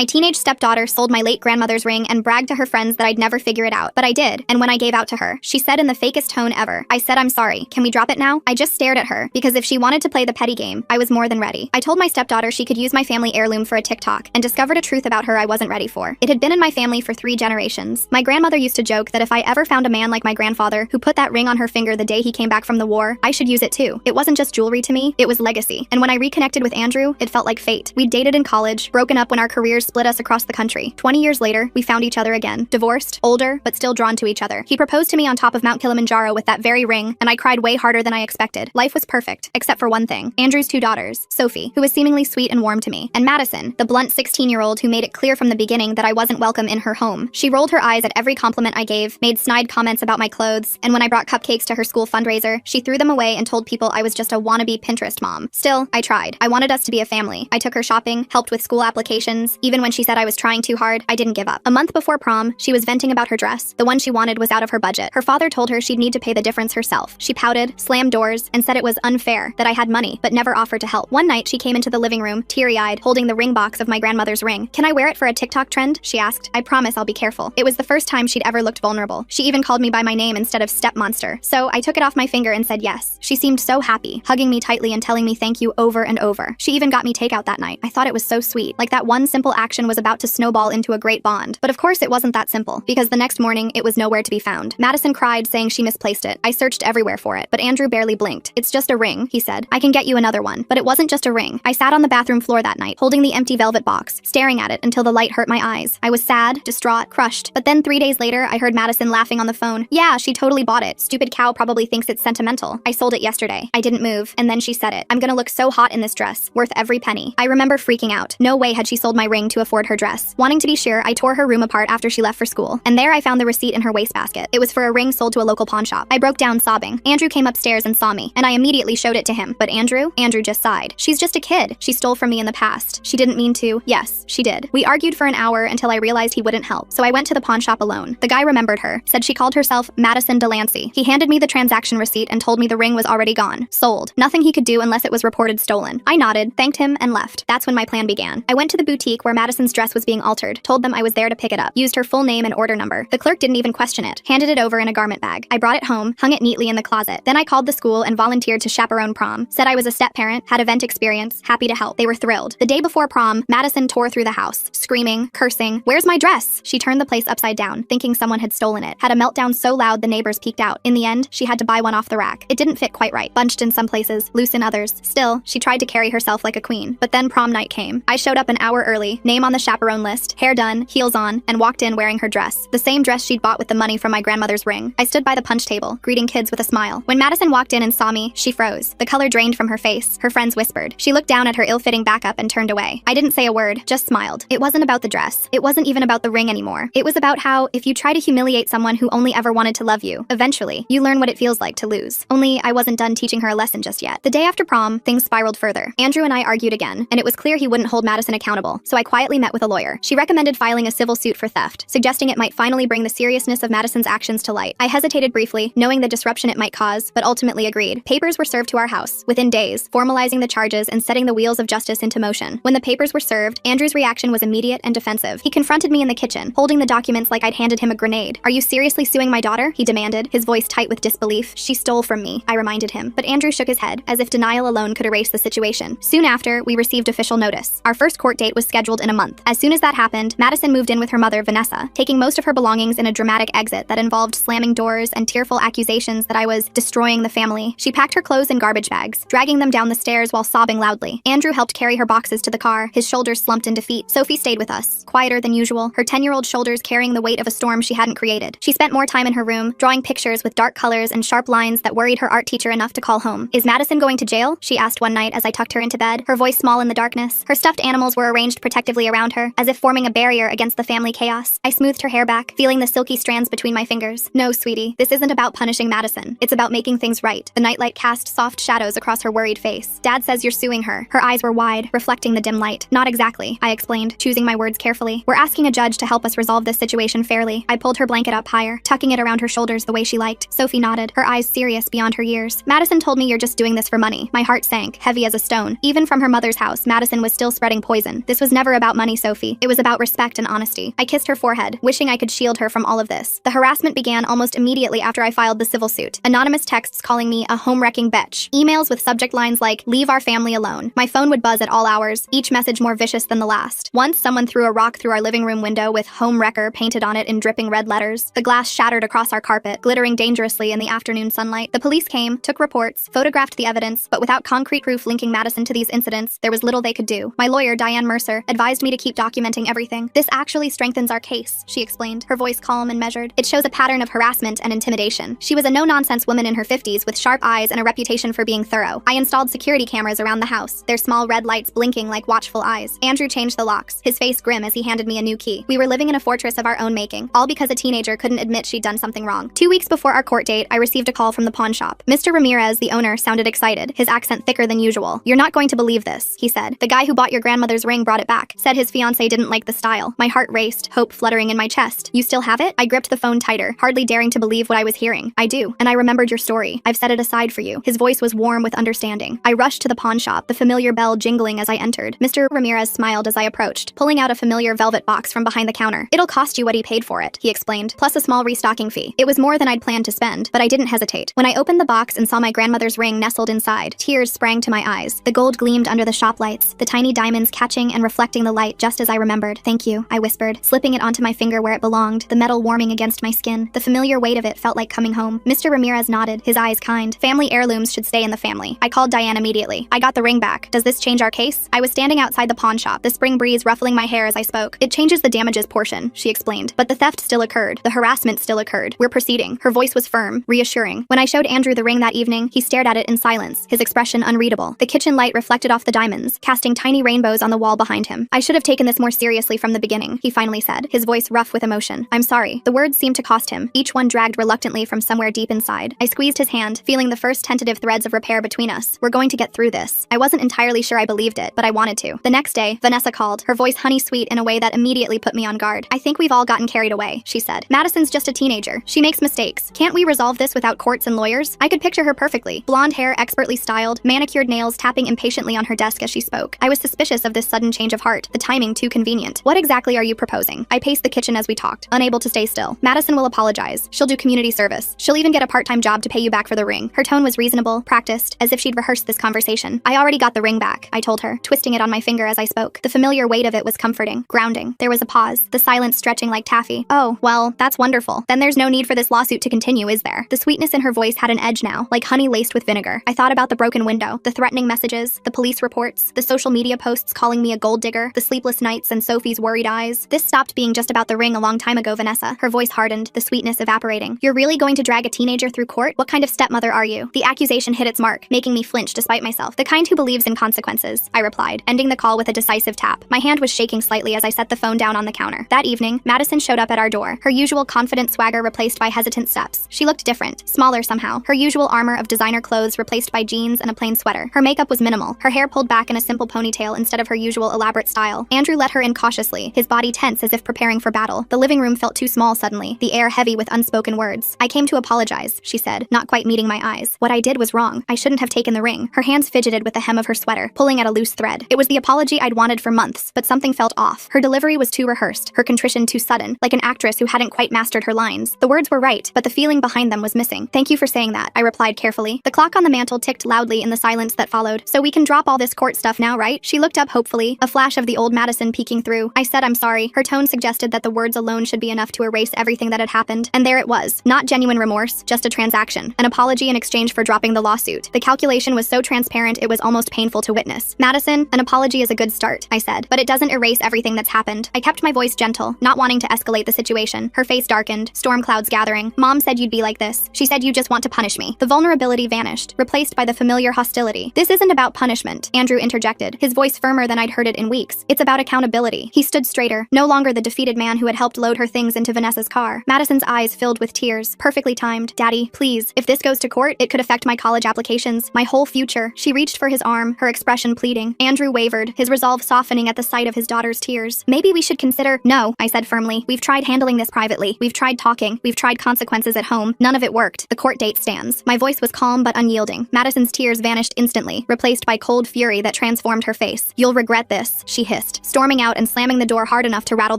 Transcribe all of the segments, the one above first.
My teenage stepdaughter sold my late grandmother's ring and bragged to her friends that I'd never figure it out. But I did, and when I gave out to her, she said in the fakest tone ever, "I said I'm sorry. Can we drop it now?" I just stared at her, because if she wanted to play the petty game, I was more than ready. I told my stepdaughter she could use my family heirloom for a TikTok, and discovered a truth about her I wasn't ready for. It had been in my family for 3 generations. My grandmother used to joke that if I ever found a man like my grandfather who put that ring on her finger the day he came back from the war, I should use it too. It wasn't just jewelry to me, it was legacy. And when I reconnected with Andrew, it felt like fate. We'd dated in college, broken up when our careers split us across the country. 20 years later, we found each other again. Divorced, older, but still drawn to each other. He proposed to me on top of Mount Kilimanjaro with that very ring, and I cried way harder than I expected. Life was perfect, except for one thing. Andrew's 2 daughters, Sophie, who was seemingly sweet and warm to me, and Madison, the blunt 16-year-old who made it clear from the beginning that I wasn't welcome in her home. She rolled her eyes at every compliment I gave, made snide comments about my clothes, and when I brought cupcakes to her school fundraiser, she threw them away and told people I was just a wannabe Pinterest mom. Still, I tried. I wanted us to be a family. I took her shopping, helped with school applications. Even when she said I was trying too hard, I didn't give up. A month before prom, she was venting about her dress. The one she wanted was out of her budget. Her father told her she'd need to pay the difference herself. She pouted, slammed doors, and said it was unfair that I had money, but never offered to help. One night, she came into the living room, teary-eyed, holding the ring box of my grandmother's ring. "Can I wear it for a TikTok trend?" she asked. "I promise I'll be careful." It was the first time she'd ever looked vulnerable. She even called me by my name instead of step monster. So I took it off my finger and said yes. She seemed so happy, hugging me tightly and telling me thank you over and over. She even got me takeout that night. I thought it was so sweet. Like that one simple action was about to snowball into a great bond. But of course it wasn't that simple, because the next morning it was nowhere to be found. Madison cried, saying she misplaced it. I searched everywhere for it, but Andrew barely blinked. "It's just a ring," he said. "I can get you another one." But it wasn't just a ring. I sat on the bathroom floor that night, holding the empty velvet box, staring at it until the light hurt my eyes. I was sad, distraught, crushed. But then 3 days later, I heard Madison laughing on the phone. "Yeah, she totally bought it. Stupid cow probably thinks it's sentimental. I sold it yesterday." I didn't move, and then she said it. "I'm gonna look so hot in this dress, worth every penny." I remember freaking out. No way had she sold my ring to afford her dress. Wanting to be sure, I tore her room apart after she left for school, and there I found the receipt in her wastebasket. It was for a ring sold to a local pawn shop. I broke down sobbing. Andrew came upstairs and saw me, and I immediately showed it to him. But Andrew just sighed. "She's just a kid. She stole from me in the past. She didn't mean to." Yes, she did. We argued for an hour until I realized he wouldn't help, so I went to the pawn shop alone. The guy remembered her, said she called herself Madison Delancey. He handed me the transaction receipt and told me the ring was already gone. Sold. Nothing he could do unless it was reported stolen. I nodded, thanked him, and left. That's when my plan began. I went to the boutique where Madison's dress was being altered, told them I was there to pick it up, used her full name and order number. The clerk didn't even question it, handed it over in a garment bag. I brought it home, hung it neatly in the closet. Then I called the school and volunteered to chaperone prom. Said I was a step-parent, had event experience, happy to help. They were thrilled. The day before prom, Madison tore through the house, screaming, cursing, "Where's my dress?" She turned the place upside down, thinking someone had stolen it. Had a meltdown so loud the neighbors peeked out. In the end, she had to buy one off the rack. It didn't fit quite right, bunched in some places, loose in others. Still, she tried to carry herself like a queen. But then prom night came. I showed up an hour early, name on the chaperone list, hair done, heels on, and walked in wearing her dress. The same dress she'd bought with the money from my grandmother's ring. I stood by the punch table, greeting kids with a smile. When Madison walked in and saw me, she froze. The color drained from her face. Her friends whispered. She looked down at her ill-fitting backup and turned away. I didn't say a word, just smiled. It wasn't about the dress. It wasn't even about the ring anymore. It was about how, if you try to humiliate someone who only ever wanted to love you, eventually, you learn what it feels like to lose. Only, I wasn't done teaching her a lesson just yet. The day after prom, things spiraled further. Andrew and I argued again, and it was clear he wouldn't hold Madison accountable, so I quietly met with a lawyer. She recommended filing a civil suit for theft, suggesting it might finally bring the seriousness of Madison's actions to light. I hesitated briefly, knowing the disruption it might cause, but ultimately agreed. Papers were served to our house, within days, formalizing the charges and setting the wheels of justice into motion. When the papers were served, Andrew's reaction was immediate and defensive. He confronted me in the kitchen, holding the documents like I'd handed him a grenade. "Are you seriously suing my daughter?" he demanded, his voice tight with disbelief. "She stole from me," I reminded him. But Andrew shook his head, as if denial alone could erase the situation. Soon after, we received official notice. Our first court date was scheduled in a month. As soon as that happened, Madison moved in with her mother, Vanessa, taking most of her belongings in a dramatic exit that involved slamming doors and tearful accusations that I was destroying the family. She packed her clothes in garbage bags, dragging them down the stairs while sobbing loudly. Andrew helped carry her boxes to the car, his shoulders slumped in defeat. Sophie stayed with us, quieter than usual, her 10-year-old shoulders carrying the weight of a storm she hadn't created. She spent more time in her room, drawing pictures with dark colors and sharp lines that worried her art teacher enough to call home. "Is Madison going to jail?" she asked one night as I tucked her into bed, her voice small in the darkness. Her stuffed animals were arranged protectively around her, as if forming a barrier against the family chaos. I smoothed her hair back, feeling the silky strands between my fingers. "No, sweetie, this isn't about punishing Madison. It's about making things right." The nightlight cast soft shadows across her worried face. "Dad says you're suing her." Her eyes were wide, reflecting the dim light. "Not exactly," I explained, choosing my words carefully. "We're asking a judge to help us resolve this situation fairly." I pulled her blanket up higher, tucking it around her shoulders the way she liked. Sophie nodded, her eyes serious beyond her years. "Madison told me you're just doing this for money." My heart sank, heavy as a stone. Even from her mother's house, Madison was still spreading poison. This was never about about money, Sophie. It was about respect and honesty. I kissed her forehead, wishing I could shield her from all of this. The harassment began almost immediately after I filed the civil suit. Anonymous texts calling me a home-wrecking bitch. Emails with subject lines like, "Leave our family alone." My phone would buzz at all hours, each message more vicious than the last. Once, someone threw a rock through our living room window with "Home Wrecker" painted on it in dripping red letters. The glass shattered across our carpet, glittering dangerously in the afternoon sunlight. The police came, took reports, photographed the evidence, but without concrete proof linking Madison to these incidents, there was little they could do. My lawyer, Diane Mercer, advised me to keep documenting everything. "This actually strengthens our case," she explained, her voice calm and measured. "It shows a pattern of harassment and intimidation." She was a no-nonsense woman in her 50s with sharp eyes and a reputation for being thorough. I installed security cameras around the house, their small red lights blinking like watchful eyes. Andrew changed the locks, his face grim as he handed me a new key. We were living in a fortress of our own making, all because a teenager couldn't admit she'd done something wrong. 2 weeks before our court date, I received a call from the pawn shop. Mr. Ramirez, the owner, sounded excited, his accent thicker than usual. "You're not going to believe this," he said. "The guy who bought your grandmother's ring brought it back. Said his fiancée didn't like the style." My heart raced, hope fluttering in my chest. "You still have it?" I gripped the phone tighter, hardly daring to believe what I was hearing. "I do, and I remembered your story. I've set it aside for you." His voice was warm with understanding. I rushed to the pawn shop, the familiar bell jingling as I entered. Mr. Ramirez smiled as I approached, pulling out a familiar velvet box from behind the counter. "It'll cost you what he paid for it," he explained, plus a small restocking fee. It was more than I'd planned to spend, but I didn't hesitate. When I opened the box and saw my grandmother's ring nestled inside, tears sprang to my eyes. The gold gleamed under the shop lights, the tiny diamonds catching and reflecting the light just as I remembered. "Thank you," I whispered, slipping it onto my finger where it belonged, the metal warming against my skin. The familiar weight of it felt like coming home. Mr. Ramirez nodded, his eyes kind. "Family heirlooms should stay in the family." I called Diane immediately. "I got the ring back. Does this change our case?" I was standing outside the pawn shop, the spring breeze ruffling my hair as I spoke. "It changes the damages portion," she explained. "But the theft still occurred. The harassment still occurred. We're proceeding." Her voice was firm, reassuring. When I showed Andrew the ring that evening, he stared at it in silence, his expression unreadable. The kitchen light reflected off the diamonds, casting tiny rainbows on the wall behind him. "I should have taken this more seriously from the beginning," he finally said, his voice rough with emotion. "I'm sorry." The words seemed to cost him, each one dragged reluctantly from somewhere deep inside. I squeezed his hand, feeling the first tentative threads of repair between us. "We're going to get through this." I wasn't entirely sure I believed it, but I wanted to. The next day, Vanessa called, her voice honey-sweet in a way that immediately put me on guard. "I think we've all gotten carried away," she said. "Madison's just a teenager. She makes mistakes. Can't we resolve this without courts and lawyers?" I could picture her perfectly. Blonde hair expertly styled, manicured nails tapping impatiently on her desk as she spoke. I was suspicious of this sudden change of heart, the timing too convenient. "What exactly are you proposing?" I paced the kitchen as we talked, unable to stay still. "Madison will apologize. She'll do community service. She'll even get a part-time job to pay you back for the ring." Her tone was reasonable, practiced, as if she'd rehearsed this conversation. "I already got the ring back," I told her, twisting it on my finger as I spoke. The familiar weight of it was comforting, grounding. There was a pause, the silence stretching like taffy. "Oh, well, that's wonderful. Then there's no need for this lawsuit to continue, is there?" The sweetness in her voice had an edge now, like honey laced with vinegar. I thought about the broken window, the threatening messages, the police reports, the social media posts calling me a gold digger, the sleepless nights and Sophie's worried eyes. "This stopped being just about the ring a long time ago, Vanessa." Her voice hardened, the sweetness evaporating. "You're really going to drag a teenager through court? What kind of stepmother are you?" The accusation hit its mark, making me flinch despite myself. "The kind who believes in consequences," I replied, ending the call with a decisive tap. My hand was shaking slightly as I set the phone down on the counter. That evening, Madison showed up at our door, her usual confident swagger replaced by hesitant steps. She looked different, smaller somehow, her usual armor of designer clothes replaced by jeans and a plain sweater. Her makeup was minimal, her hair pulled back in a simple ponytail instead of her usual elaborate style. Andrew let her in cautiously, his body tense as if preparing for battle. The living room felt too small suddenly, the air heavy with unspoken words. "I came to apologize," she said, not quite meeting my eyes. "What I did was wrong. I shouldn't have taken the ring." Her hands fidgeted with the hem of her sweater, pulling at a loose thread. It was the apology I'd wanted for months, but something felt off. Her delivery was too rehearsed, her contrition too sudden, like an actress who hadn't quite mastered her lines. The words were right, but the feeling behind them was missing. "Thank you for saying that," I replied carefully. The clock on the mantel ticked loudly in the silence that followed. "So we can drop all this court stuff now, right?" She looked up hopefully, a flash of the old Madison peeking through. I said I'm sorry. Her tone suggested that the words alone should be enough to erase everything that had happened. And there it was. Not genuine remorse, just a transaction. An apology in exchange for dropping the lawsuit. The calculation was so transparent it was almost painful to witness. "Madison, an apology is a good start," I said, "but it doesn't erase everything that's happened." I kept my voice gentle, not wanting to escalate the situation. Her face darkened, storm clouds gathering. "Mom said you'd be like this. She said you just want to punish me." The vulnerability vanished, replaced by the familiar hostility. "This isn't about punishment," Andrew interjected, his voice firmer than I'd heard it in weeks. "It's about accountability." He stood straighter, no longer the defeated man who had helped load her things into Vanessa's car. Madison's eyes filled with tears, perfectly timed. "Daddy, please, if this goes to court, it could affect my college applications, my whole future." She reached for his arm, her expression pleading. Andrew wavered, his resolve softening at the sight of his daughter's tears. "Maybe we should consider—" "No," I said firmly. "We've tried handling this privately. We've tried talking. We've tried consequences at home. None of it worked. The court date stands." My voice was calm but unyielding. Madison's tears vanished instantly, replaced by cold fury that transformed her face. "You'll regret this," she hissed, storming out and slamming the door hard enough to rattle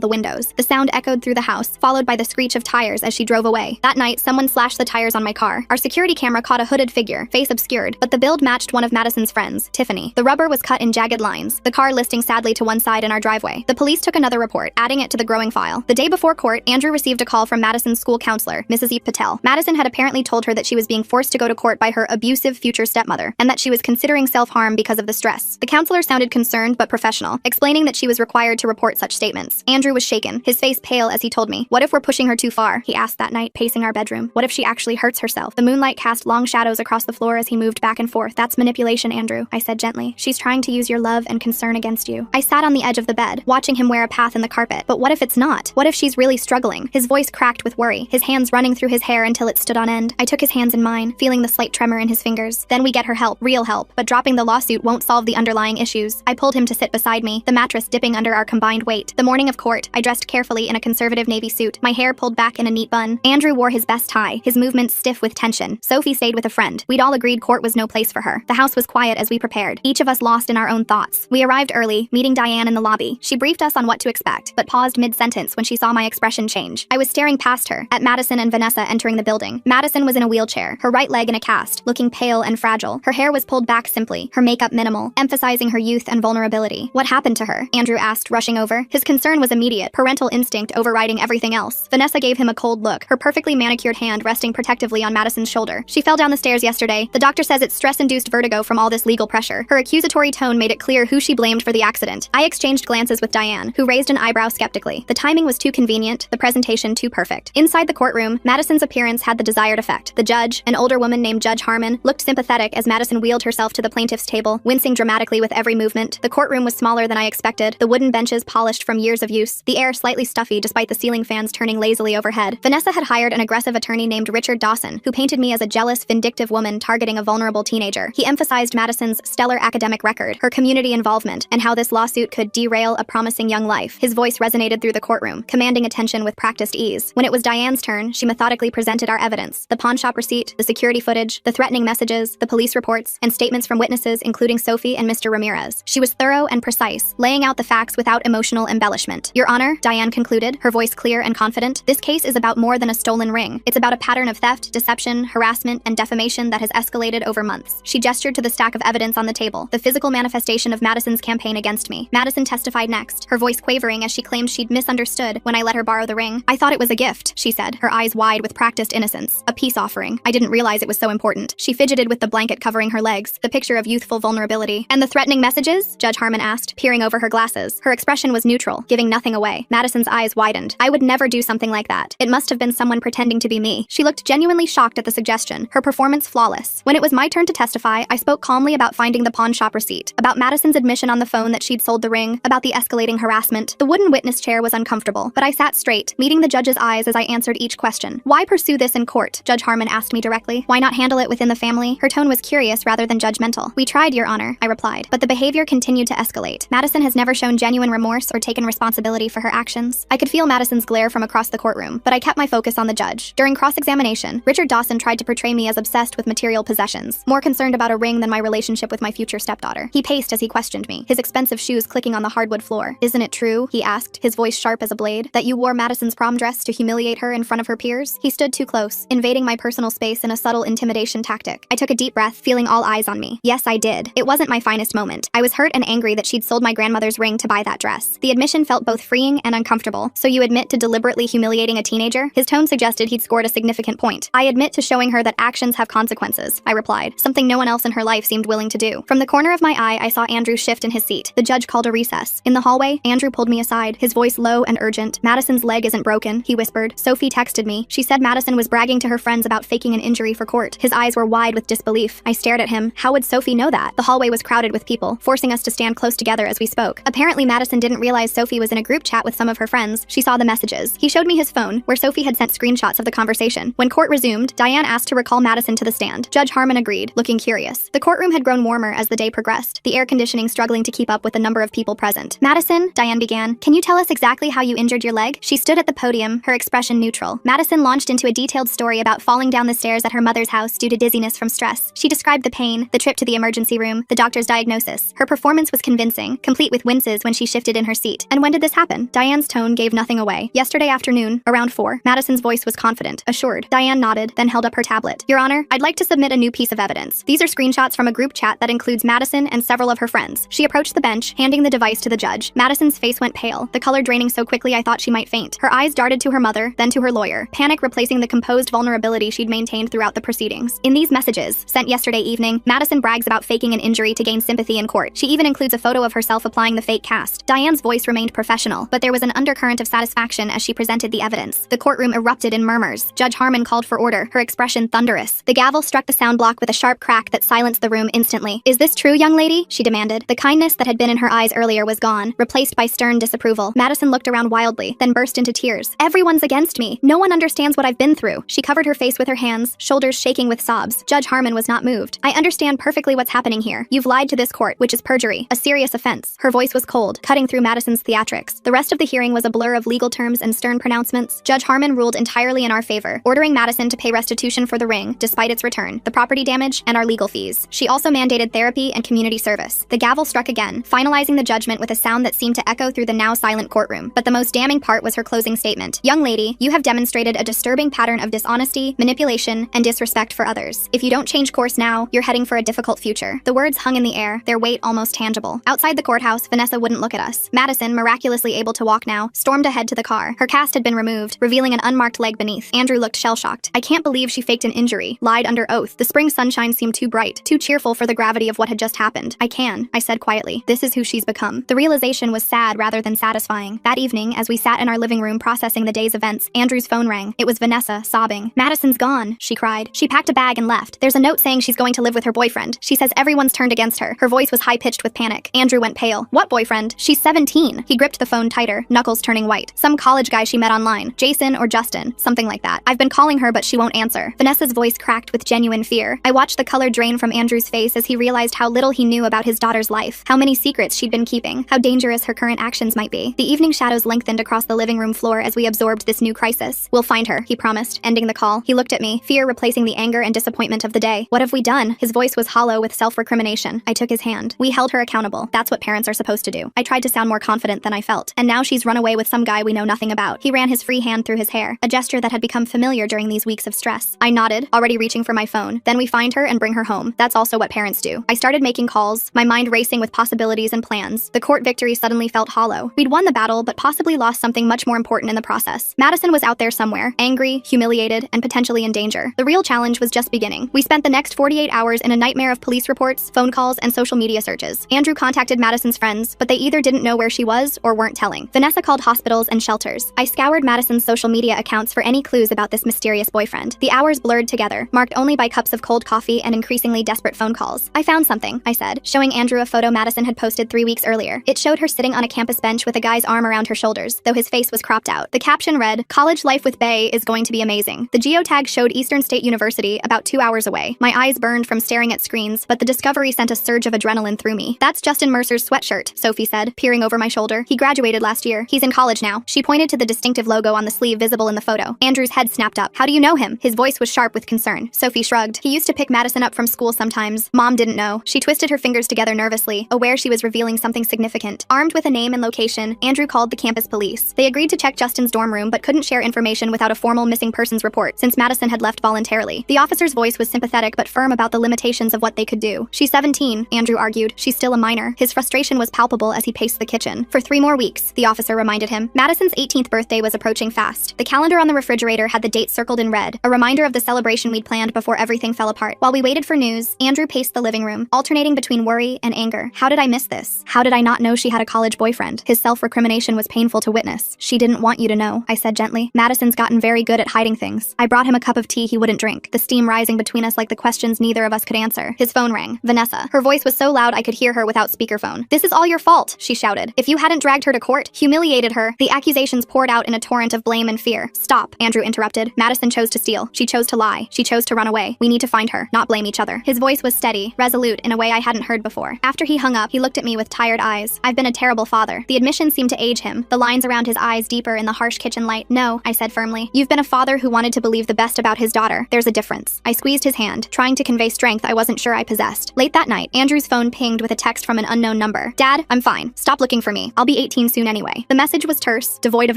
the windows. The sound echoed through the house, followed by the screech of tires as she drove away. That night, someone slashed the tires on my car. Our security camera caught a hooded figure, face obscured, but the build matched one of Madison's friends, Tiffany. The rubber was cut in jagged lines, the car listing sadly to one side in our driveway. The police took another report, adding it to the growing file. The day before court, Andrew received a call from Madison's school counselor, Mrs. E. Patel. Madison had apparently told her that she was being forced to go to court by her abusive future stepmother, and that she was considering self-harm because of the stress. The counselor sounded concerned but professional, explaining that she was required to report such statements. Andrew was shaken, his face pale as he told me. "What if we're pushing her too far?" he asked that night, pacing our bedroom. "What if she actually hurts herself?" The moonlight cast long shadows across the floor as he moved back and forth. "That's manipulation, Andrew," I said gently. "She's trying to use your love and concern against you." I sat on the edge of the bed, watching him wear a path in the carpet. But what if it's not? What if she's really struggling? His voice cracked with worry, his hands running through his hair until it stood on end. I took his hands in mine, feeling the slight tremor in his fingers. "Then we get her help, real help. But dropping the lawsuit won't solve the underlying issues." I pulled him to sit beside me, the mattress dipping under our combined weight. The morning of court, I dressed carefully in a conservative navy suit, my hair pulled back in a neat bun. Andrew wore his best tie, his movements stiff with tension. Sophie stayed with a friend. We'd all agreed court was no place for her. The house was quiet as we prepared, each of us lost in our own thoughts. We arrived early, meeting Diane in the lobby. She briefed us on what to expect, but paused mid-sentence when she saw my expression change. I was staring past her, at Madison and Vanessa entering the building. Madison was in a wheelchair, her right leg in a cast, looking pale and fragile. Her hair was pulled back simply, her makeup minimal, emphasizing her youth and vulnerability. "What happened to her?" Andrew asked, rushing over. His concern was immediate, parental instinct overriding everything else. Vanessa gave him a cold look, her perfectly manicured hand resting protectively on Madison's shoulder. "She fell down the stairs yesterday. The doctor says it's stress-induced vertigo from all this legal pressure." Her accusatory tone made it clear who she blamed for the accident. I exchanged glances with Diane, who raised an eyebrow skeptically. The timing was too convenient, the presentation too perfect. Inside the courtroom, Madison's appearance had the desired effect. The judge, an older woman named Judge Harmon, looked sympathetic as Madison wheeled herself to the plaintiff's table, wincing dramatically with every movement. The courtroom was smaller than I expected, the wooden benches polished from years of use, the air slightly stuffy despite the ceiling fans turning lazily overhead. Vanessa had hired an aggressive attorney named Richard Dawson, who painted me as a jealous, vindictive woman targeting a vulnerable teenager. He emphasized Madison's stellar academic record, her community involvement, and how this lawsuit could derail a promising young life. His voice resonated through the courtroom, commanding attention with practiced ease. When it was Diane's turn, she methodically presented our evidence: the pawn shop receipt, the security footage, the threatening messages, the police reports, and statements from witnesses including Sophie and Mr. Ramirez. She was thorough and precise, laying out the facts without emotional embellishment. "Your Honor," Diane concluded, her voice clear and confident, "this case is about more than a stolen ring. It's about a pattern of theft, deception, harassment, and defamation that has escalated over months." She gestured to the stack of evidence on the table, the physical manifestation of Madison's campaign against me. Madison testified next, her voice quavering as she claimed she'd misunderstood when I let her borrow the ring. "I thought it was a gift," she said, her eyes wide with practiced innocence. "A peace offering. I didn't realize it was so important." She fidgeted with the blanket covering her legs, the picture of youthful vulnerability. "And the threatening messages?" Judge Harmon asked, peering over her glasses. Her expression was neutral, giving nothing away. Madison's eyes widened. "I would never do something like that. It must have been someone pretending to be me." She looked genuinely shocked at the suggestion, her performance flawless. When it was my turn to testify, I spoke calmly about finding the pawn shop receipt, about Madison's admission on the phone that she'd sold the ring, about the escalating harassment. The wooden witness chair was uncomfortable, but I sat straight, meeting the judge's eyes as I answered each question. "Why pursue this in court?" Judge Harmon asked me directly. "Why not handle it within the family?" Her tone was curious rather than judgmental. "We tried, Your Honor," I replied, but the behavior continued to escalate. Madison has never shown genuine remorse or taken responsibility for her actions. I could feel Madison's glare from across the courtroom, but I kept my focus on the judge. During cross-examination, Richard Dawson tried to portray me as obsessed with material possessions, more concerned about a ring than my relationship with my future stepdaughter. He paced as he questioned me, his expensive shoes clicking on the hardwood floor. "Isn't it true," he asked, his voice sharp as a blade, "that you wore Madison's prom dress to humiliate her in front of her peers?" He stood too close, invading my personal space in a subtle intimidation tactic. I took a deep breath, feeling all eyes on me. Yes, I did. It wasn't my finest moment. I was hurt and angry that she'd sold my grandmother's ring to buy that dress. The admission felt both freeing and uncomfortable. "So you admit to deliberately humiliating a teenager?" His tone suggested he'd scored a significant point. "I admit to showing her that actions have consequences," I replied, something no one else in her life seemed willing to do. From the corner of my eye, I saw Andrew shift in his seat. The judge called a recess. In the hallway, Andrew pulled me aside, his voice low and urgent. "Madison's leg isn't broken," he whispered. "Sophie texted me. She said Madison was bragging to her friends about faking an injury for court." His eyes were wide with disbelief. I stared at him. How would Sophie know that? The hallway was crowded with people, forcing us to stand close together as we spoke. Apparently, Madison didn't realize Sophie was in a group chat with some of her friends. She saw the messages. He showed me his phone, where Sophie had sent screenshots of the conversation. When court resumed, Diane asked to recall Madison to the stand. Judge Harmon agreed, looking curious. The courtroom had grown warmer as the day progressed, the air conditioning struggling to keep up with the number of people present. "Madison," Diane began, "can you tell us exactly how you injured your leg?" She stood at the podium, her expression neutral. Madison launched into a detailed story about falling down the stairs at her mother's house due to dizziness from stress. She described the pain, the trip to the emergency room, the doctor's diagnosis. Her performance was convincing, complete complete with winces when she shifted in her seat. And when did this happen? Diane's tone gave nothing away. Yesterday afternoon, around 4. Madison's voice was confident, assured. Diane nodded, then held up her tablet. Your Honor, I'd like to submit a new piece of evidence. These are screenshots from a group chat that includes Madison and several of her friends. She approached the bench, handing the device to the judge. Madison's face went pale, the color draining so quickly I thought she might faint. Her eyes darted to her mother, then to her lawyer, panic replacing the composed vulnerability she'd maintained throughout the proceedings. In these messages, sent yesterday evening, Madison brags about faking an injury to gain sympathy in court. She even includes a photo of herself applying the fake cast. Diane's voice remained professional, but there was an undercurrent of satisfaction as she presented the evidence. The courtroom erupted in murmurs. Judge Harmon called for order, her expression thunderous. The gavel struck the sound block with a sharp crack that silenced the room instantly. Is this true, young lady? She demanded. The kindness that had been in her eyes earlier was gone, replaced by stern disapproval. Madison looked around wildly, then burst into tears. Everyone's against me. No one understands what I've been through. She covered her face with her hands, shoulders shaking with sobs. Judge Harmon was not moved. I understand perfectly what's happening here. You've lied to this court, which is perjury, a serious offense. Her voice was cold, cutting through Madison's theatrics. The rest of the hearing was a blur of legal terms and stern pronouncements. Judge Harmon ruled entirely in our favor, ordering Madison to pay restitution for the ring, despite its return, the property damage, and our legal fees. She also mandated therapy and community service. The gavel struck again, finalizing the judgment with a sound that seemed to echo through the now silent courtroom. But the most damning part was her closing statement. Young lady, you have demonstrated a disturbing pattern of dishonesty, manipulation, and disrespect for others. If you don't change course now, you're heading for a difficult future. The words hung in the air, their weight almost tangible. Outside the courthouse, Vanessa wouldn't look at us. Madison, miraculously able to walk now, stormed ahead to the car. Her cast had been removed, revealing an unmarked leg beneath. Andrew looked shell-shocked. I can't believe she faked an injury, lied under oath. The spring sunshine seemed too bright, too cheerful for the gravity of what had just happened. I said quietly. This is who she's become. The realization was sad rather than satisfying. That evening, as we sat in our living room processing the day's events, Andrew's phone rang. It was Vanessa, sobbing. Madison's gone, she cried. She packed a bag and left. There's a note saying she's going to live with her boyfriend. She says everyone's turned against her. Her voice was high-pitched with panic. Andrew went pale. What boyfriend? She's 17. He gripped the phone tighter, knuckles turning white. Some college guy she met online. Jason or Justin, something like that. I've been calling her, but she won't answer. Vanessa's voice cracked with genuine fear. I watched the color drain from Andrew's face as he realized how little he knew about his daughter's life, how many secrets she'd been keeping, how dangerous her current actions might be. The evening shadows lengthened across the living room floor as we absorbed this new crisis. We'll find her, he promised, ending the call. He looked at me, fear replacing the anger and disappointment of the day. What have we done? His voice was hollow with self-recrimination. I took his hand. We held her accountable. That's what parents are supposed to do. I tried to sound more confident than I felt. And now she's run away with some guy we know nothing about. He ran his free hand through his hair, a gesture that had become familiar during these weeks of stress. I nodded, already reaching for my phone. Then we find her and bring her home. That's also what parents do. I started making calls, my mind racing with possibilities and plans. The court victory suddenly felt hollow. We'd won the battle, but possibly lost something much more important in the process. Madison was out there somewhere, angry, humiliated, and potentially in danger. The real challenge was just beginning. We spent the next 48 hours in a nightmare of police reports, phone calls, and social media searches. Andrew contacted Madison's friends, but they either didn't know where she was or weren't telling. Vanessa called hospitals and shelters. I scoured Madison's social media accounts for any clues about this mysterious boyfriend. The hours blurred together, marked only by cups of cold coffee and increasingly desperate phone calls. I found something, I said, showing Andrew a photo Madison had posted 3 weeks earlier. It showed her sitting on a campus bench with a guy's arm around her shoulders, though his face was cropped out. The caption read, "College life with Bae is going to be amazing." The geotag showed Eastern State University, about 2 hours away. My eyes burned from staring at screens, but the discovery sent a surge of adrenaline through me. That's Justin Mercer's sweatshirt, Sophie said, peering over my shoulder. He graduated last year. He's in college now. She pointed to the distinctive logo on the sleeve visible in the photo. Andrew's head snapped up. How do you know him? His voice was sharp with concern. Sophie shrugged. He used to pick Madison up from school sometimes. Mom didn't know. She twisted her fingers together nervously, aware she was revealing something significant. Armed with a name and location, Andrew called the campus police. They agreed to check Justin's dorm room but couldn't share information without a formal missing persons report since Madison had left voluntarily. The officer's voice was sympathetic but firm about the limitations of what they could do. She's 17, Andrew argued. She's still a minor. His frustration was palpable as he paced the kitchen. For 3 more weeks, the officer reminded him. Madison's 18th birthday was approaching fast. The calendar on the refrigerator had the date circled in red, a reminder of the celebration we'd planned before everything fell apart. While we waited for news, Andrew paced the living room, alternating between worry and anger. How did I miss this? How did I not know she had a college boyfriend? His self-recrimination was painful to witness. She didn't want you to know, I said gently. Madison's gotten very good at hiding things. I brought him a cup of tea he wouldn't drink, the steam rising between us like the questions neither of us could answer. His phone rang. Vanessa. Her voice was so loud I could hear her without speakerphone. This is all your fault, she shouted. If you hadn't dragged her to court, humiliated her, the accusations poured out in a torrent of blame and fear. Stop, Andrew interrupted. Madison chose to steal. She chose to lie. She chose to run away. We need to find her, not blame each other. His voice was steady, resolute in a way I hadn't heard before. After he hung up, he looked at me with tired eyes. I've been a terrible father. The admission seemed to age him, the lines around his eyes deeper in the harsh kitchen light. No, I said firmly. You've been a father who wanted to believe the best about his daughter. There's a difference. I squeezed his hand, trying to convey strength I wasn't sure I possessed. Late that night, Andrew's phone pinged with a text from an unknown number. door. Dad, I'm fine. Stop looking for me. I'll be 18 soon anyway. The message was terse, devoid of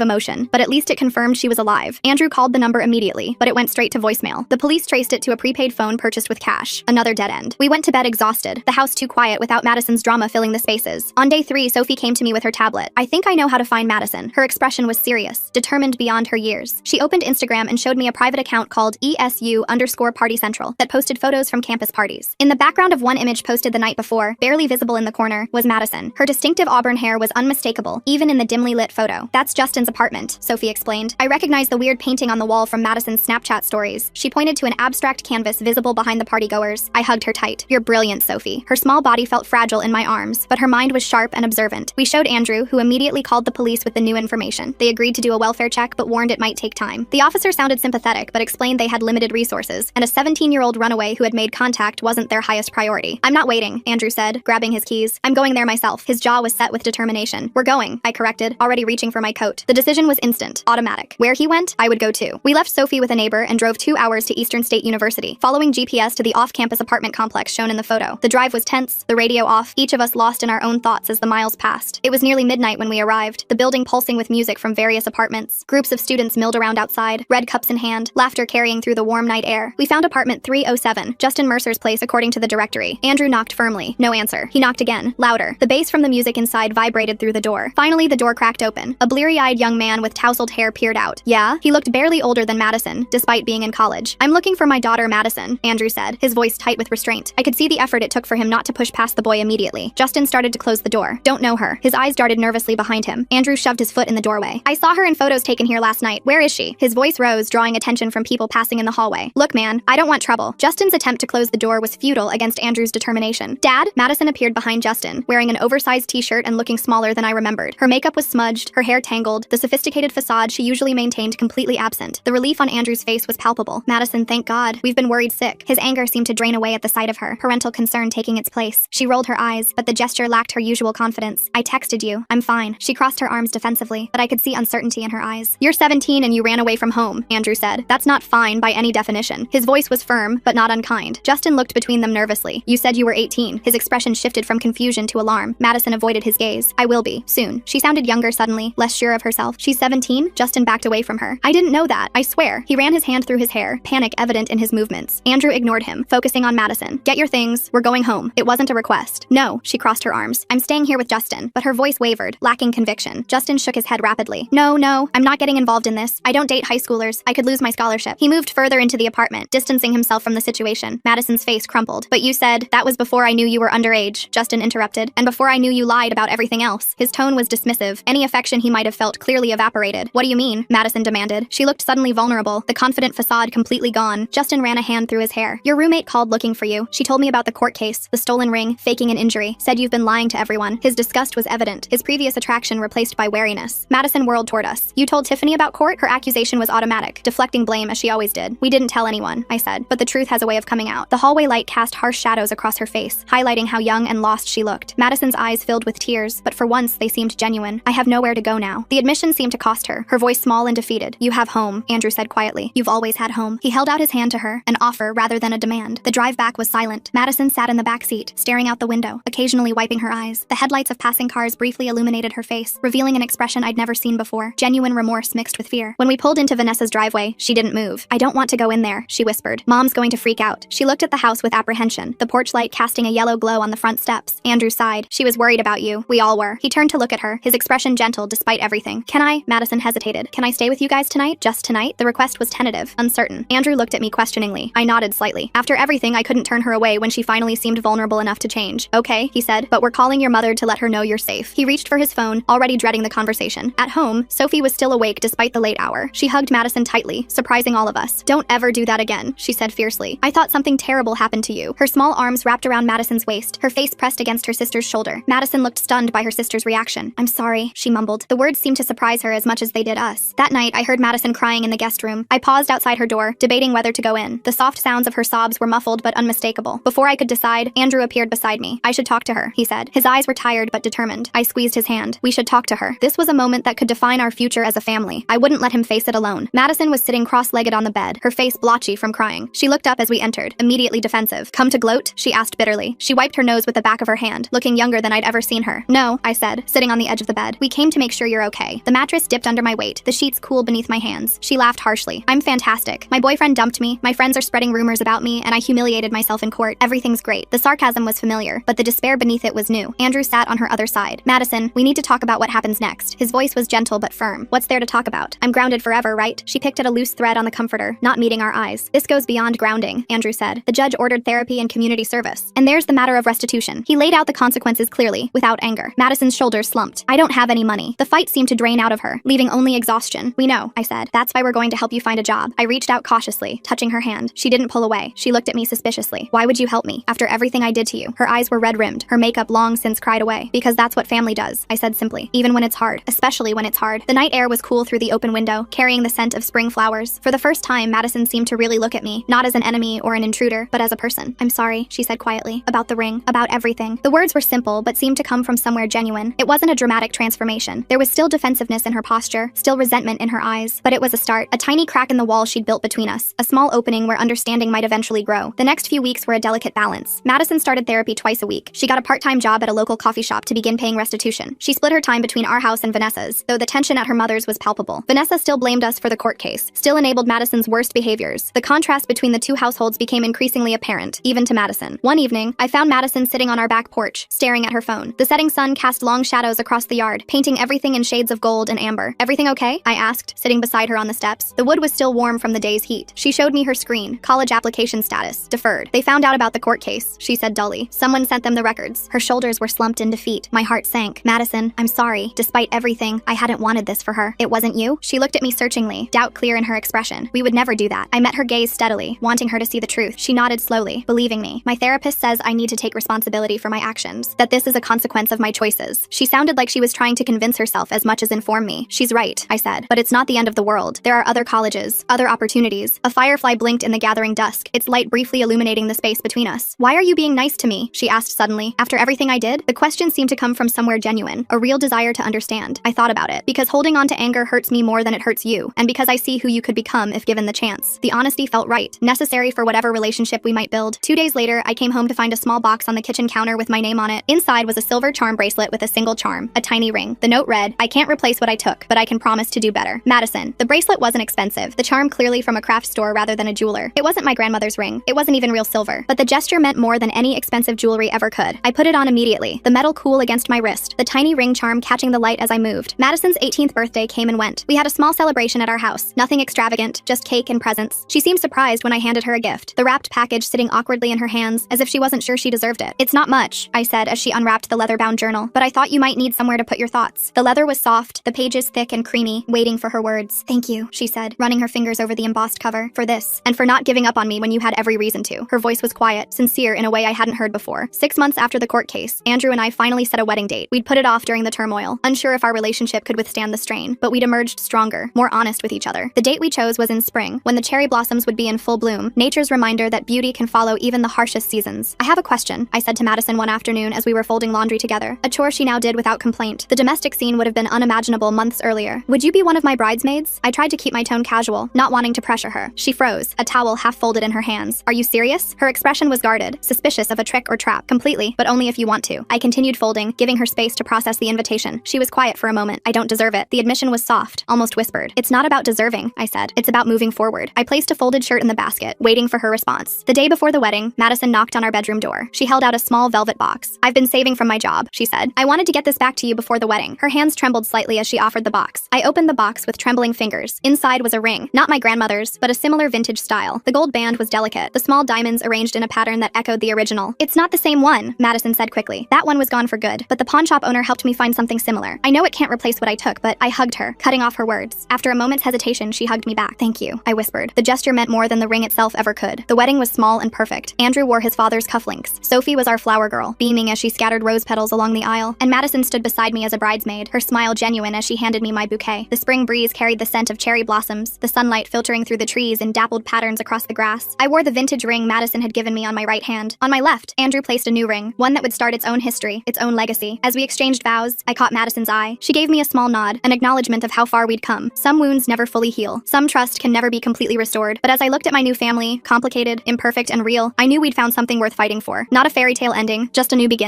emotion, but at least it confirmed she was alive. Andrew called the number immediately, but it went straight to voicemail. The police traced it to a prepaid phone purchased with cash. Another dead end. We went to bed exhausted, the house too quiet without Madison's drama filling the spaces. On day 3, Sophie came to me with her tablet. I think I know how to find Madison. Her expression was serious, determined beyond her years. She opened Instagram and showed me a private account called ESU_Party Central that posted photos from campus parties. In the background of one image posted the night before, barely visible in the corner, was Madison. Her distinctive auburn hair was unmistakable, even in the dimly lit photo. That's Justin's apartment, Sophie explained. I recognized the weird painting on the wall from Madison's Snapchat stories. She pointed to an abstract canvas visible behind the partygoers. I hugged her tight. You're brilliant, Sophie. Her small body felt fragile in my arms, but her mind was sharp and observant. We showed Andrew, who immediately called the police with the new information. They agreed to do a welfare check, but warned it might take time. The officer sounded sympathetic, but explained they had limited resources, and a 17-year-old runaway who had made contact wasn't their highest priority. I'm not waiting, Andrew said, grabbing his keys. I'm going there myself. His jaw was set with determination. We're going, I corrected, already reaching for my coat. The decision was instant, automatic. Where he went, I would go too. We left Sophie with a neighbor and drove 2 hours to Eastern State University, following GPS to the off-campus apartment complex shown in the photo. The drive was tense, the radio off, each of us lost in our own thoughts as the miles passed. It was nearly midnight when we arrived, the building pulsing with music from various apartments. Groups of students milled around outside, red cups in hand, laughter carrying through the warm night air. We found apartment 307, Justin Mercer's place according to the directory. Andrew knocked firmly. No answer. He knocked again, louder. The bass from the music inside vibrated through the door. Finally, the door cracked open. A bleary-eyed young man with tousled hair peered out. Yeah? He looked barely older than Madison, despite being in college. I'm looking for my daughter Madison, Andrew said, his voice tight with restraint. I could see the effort it took for him not to push past the boy immediately. Justin started to close the door. Don't know her. His eyes darted nervously behind him. Andrew shoved his foot in the doorway. I saw her in photos taken here last night. Where is she? His voice rose, drawing attention from people passing in the hallway. Look, man, I don't want trouble. Justin's attempt to close the door was futile against Andrew's determination. Dad? Madison appeared behind Justin, wearing an oversized t-shirt and looking smaller than I remembered. Her makeup was smudged, her hair tangled, the sophisticated facade she usually maintained completely absent. The relief on Andrew's face was palpable. Madison, thank God. We've been worried sick. His anger seemed to drain away at the sight of her, parental concern taking its place. She rolled her eyes, but the gesture lacked her usual confidence. I texted you. I'm fine. She crossed her arms defensively, but I could see uncertainty in her eyes. You're 17 and you ran away from home, Andrew said. That's not fine by any definition. His voice was firm, but not unkind. Justin looked between them nervously. You said you were 18. His expression shifted from confusion to alarm. Madison avoided his gaze. I will be, soon. She sounded younger suddenly, less sure of herself. She's 17? Justin backed away from her. I didn't know that, I swear. He ran his hand through his hair, panic evident in his movements. Andrew ignored him, focusing on Madison. Get your things. We're going home. It wasn't a request. No, she crossed her arms. I'm staying here with Justin, but her voice wavered, lacking conviction. Justin shook his head rapidly. No, I'm not getting involved in this. I don't date high schoolers. I could lose my scholarship. He moved further into the apartment, distancing himself from the situation. Madison's face crumpled. But you said, that was before I knew you were underage, Justin interrupted, and before I knew you lied about everything else. His tone was dismissive. Any affection he might have felt clearly evaporated. What do you mean? Madison demanded. She looked suddenly vulnerable, the confident facade completely gone. Justin ran a hand through his hair. Your roommate called looking for you. She told me about the court case, the stolen ring, faking an injury, said you've been lying to everyone. His disgust was evident, his previous attraction replaced by wariness. Madison whirled toward us. You told Tiffany about court? Her accusation was automatic, deflecting blame as she always did. We didn't tell anyone, I said, but the truth has a way of coming out. The hallway light cast harsh shadows across her face, highlighting how young and lost she looked. Madison's eyes filled with tears, but for once they seemed genuine. I have nowhere to go now. The admission seemed to cost her, her voice small and defeated. You have home, Andrew said quietly. You've always had home. He held out his hand to her, an offer rather than a demand. The drive back was silent. Madison sat in the back seat, staring out the window, occasionally wiping her eyes. The headlights of passing cars briefly illuminated her face, revealing an expression I'd never seen before, genuine remorse mixed with fear. When we pulled into Vanessa's driveway, she didn't move. I don't want to go in there, she whispered. Mom's going to freak out. She looked at the house with apprehension, the porch light casting a yellow glow on the front steps. Andrew sighed. She was worried about you. We all were. He turned to look at her, his expression gentle despite everything. Can I? Madison hesitated. Can I stay with you guys tonight? Just tonight? The request was tentative, uncertain. Andrew looked at me questioningly. I nodded slightly. After everything, I couldn't turn her away when she finally seemed vulnerable enough to change. Okay, he said, but we're calling your mother to let her know you're safe. He reached for his phone, already dreading the conversation. At home, Sophie was still awake despite the late hour. She hugged Madison tightly, surprising all of us. Don't ever do that again, she said fiercely. I thought something terrible happened to you. Her small arms wrapped around Madison's waist, her face pressed against her sister's shoulder. Madison looked stunned by her sister's reaction. I'm sorry, she mumbled. The words seemed to surprise her as much as they did us. That night, I heard Madison crying in the guest room. I paused outside her door, debating whether to go in. The soft sounds of her sobs were muffled but unmistakable. Before I could decide, Andrew appeared beside me. I should talk to her, he said. His eyes were tired but determined. I squeezed his hand. We should talk to her. This was a moment that could define our future as a family. I wouldn't let him face it alone. Madison was sitting cross-legged on the bed, her face blotchy from crying. She looked up as we entered, immediately defensive. Come to gloat? She asked bitterly. She wiped her nose with the back of her hand, looking younger younger than I'd ever seen her. No, I said, sitting on the edge of the bed. We came to make sure you're okay. The mattress dipped under my weight, the sheets cool beneath my hands. She laughed harshly. I'm fantastic. My boyfriend dumped me, my friends are spreading rumors about me, and I humiliated myself in court. Everything's great. The sarcasm was familiar, but the despair beneath it was new. Andrew sat on her other side. Madison, we need to talk about what happens next. His voice was gentle but firm. What's there to talk about? I'm grounded forever, right? She picked at a loose thread on the comforter, not meeting our eyes. This goes beyond grounding, Andrew said. The judge ordered therapy and community service. And there's the matter of restitution. He laid out the consequences clearly, without anger. Madison's shoulders slumped. I don't have any money. The fight seemed to drain out of her, leaving only exhaustion. We know, I said. That's why we're going to help you find a job. I reached out cautiously, touching her hand. She didn't pull away. She looked at me suspiciously. Why would you help me? After everything I did to you. Her eyes were red-rimmed, her makeup long since cried away. Because that's what family does, I said simply. Even when it's hard. Especially when it's hard. The night air was cool through the open window, carrying the scent of spring flowers. For the first time, Madison seemed to really look at me, not as an enemy or an intruder, but as a person. I'm sorry, she said quietly. About the ring. About everything. The words were simple, but seemed to come from somewhere genuine. It wasn't a dramatic transformation. There was still defensiveness in her posture, still resentment in her eyes. But it was a start. A tiny crack in the wall she'd built between us. A small opening where understanding might eventually grow. The next few weeks were a delicate balance. Madison started therapy twice a week. She got a part-time job at a local coffee shop to begin paying restitution. She split her time between our house and Vanessa's, though the tension at her mother's was palpable. Vanessa still blamed us for the court case, still enabled Madison's worst behaviors. The contrast between the two households became increasingly apparent, even to Madison. One evening, I found Madison sitting on our back porch, staring at her phone. The setting sun cast long shadows across the yard, painting everything in shades of gold and amber. Everything okay? I asked, sitting beside her on the steps. The wood was still warm from the day's heat. She showed me her screen. College application status. Deferred. They found out about the court case, she said dully. Someone sent them the records. Her shoulders were slumped in defeat. My heart sank. Madison, I'm sorry. Despite everything, I hadn't wanted this for her. It wasn't you? She looked at me searchingly, doubt clear in her expression. We would never do that. I met her gaze steadily, wanting her to see the truth. She nodded slowly, believing me. My therapist says I need to take responsibility for my actions, that this is a consequence of my choices. She sounded like she was trying to convince herself as much as inform me. She's right, I said, but it's not the end of the world. There are other colleges, other opportunities. A firefly blinked in the gathering dusk, its light briefly illuminating the space between us. Why are you being nice to me? She asked suddenly. After everything I did? The question seemed to come from somewhere genuine, a real desire to understand. I thought about it. Because holding on to anger hurts me more than it hurts you, and because I see who you could become if given the chance. The honesty felt right, necessary for whatever relationship we might build. 2 days later, I came home to find a small box on the kitchen counter with my name on it. Inside was a silver charm bracelet with a single charm, a tiny ring. The note read, I can't replace what I took, but I can promise to do better. Madison. The bracelet wasn't expensive, the charm clearly from a craft store rather than a jeweler. It wasn't my grandmother's ring. It wasn't even real silver. But the gesture meant more than any expensive jewelry ever could. I put it on immediately, the metal cool against my wrist, the tiny ring charm catching the light as I moved. Madison's 18th birthday came and went. We had a small celebration at our house. Nothing extravagant, just cake and presents. She seemed surprised when I handed her a gift, the wrapped package sitting awkwardly in her hands, as if she wasn't sure she deserved it. It's not much, I said as she unwrapped the leather-bound journal, but I thought you might need somewhere to put your thoughts. The leather was soft, the pages thick and creamy, waiting for her words. Thank you, she said, running her fingers over the embossed cover, for this, and for not giving up on me when you had every reason to. Her voice was quiet, sincere in a way I hadn't heard before. 6 months after the court case, Andrew and I finally set a wedding date. We'd put it off during the turmoil, unsure if our relationship could withstand the strain, but we'd emerged stronger, more honest with each other. The date we chose was in spring, when the cherry blossoms would be in full bloom, nature's reminder that beauty can follow even the harshest seasons. I have a question, I said to Madison one afternoon as we were folding laundry together, a chore she now did without complaint. The domestic scene would have been unimaginable months earlier. Would you be one of my bridesmaids? I tried to keep my tone casual, not wanting to pressure her. She froze, a towel half folded in her hands. Are you serious? Her expression was guarded, suspicious of a trick or trap. Completely, but only if you want to. I continued folding, giving her space to process the invitation. She was quiet for a moment. I don't deserve it. The admission was soft, almost whispered. It's not about deserving, I said. It's about moving forward. I placed a folded shirt in the basket, waiting for her response. The day before the wedding, Madison knocked on our bedroom door. She held out a small velvet box. I've been saving from my job, she said. I wanted to get this back to you before the wedding. Her hands trembled slightly as she offered the box. I opened the box with trembling fingers. Inside was a ring, not my grandmother's, but a similar vintage style. The gold band was delicate, the small diamonds arranged in a pattern that echoed the original. It's not the same one, Madison said quickly. That one was gone for good, but the pawn shop owner helped me find something similar. I know it can't replace what I took, but I hugged her, cutting off her words. After a moment's hesitation, she hugged me back. Thank you, I whispered. The gesture meant more than the ring itself ever could. The wedding was small and perfect. Andrew wore his father's cufflinks. Sophie was our flower girl, beaming as she scattered rose petals along the aisle, and Madison stood beside me as a bridesmaid, her smile genuine as she handed me my bouquet. The spring breeze carried the scent of cherry blossoms, the sunlight filtering through the trees in dappled patterns across the grass. I wore the vintage ring Madison had given me on my right hand. On my left, Andrew placed a new ring, one that would start its own history, its own legacy. As we exchanged vows, I caught Madison's eye. She gave me a small nod, an acknowledgement of how far we'd come. Some wounds never fully heal. Some trust can never be completely restored. But as I looked at my new family, complicated, imperfect, and real, I knew we'd found something worth fighting for. Not a fairy tale ending, just a new beginning.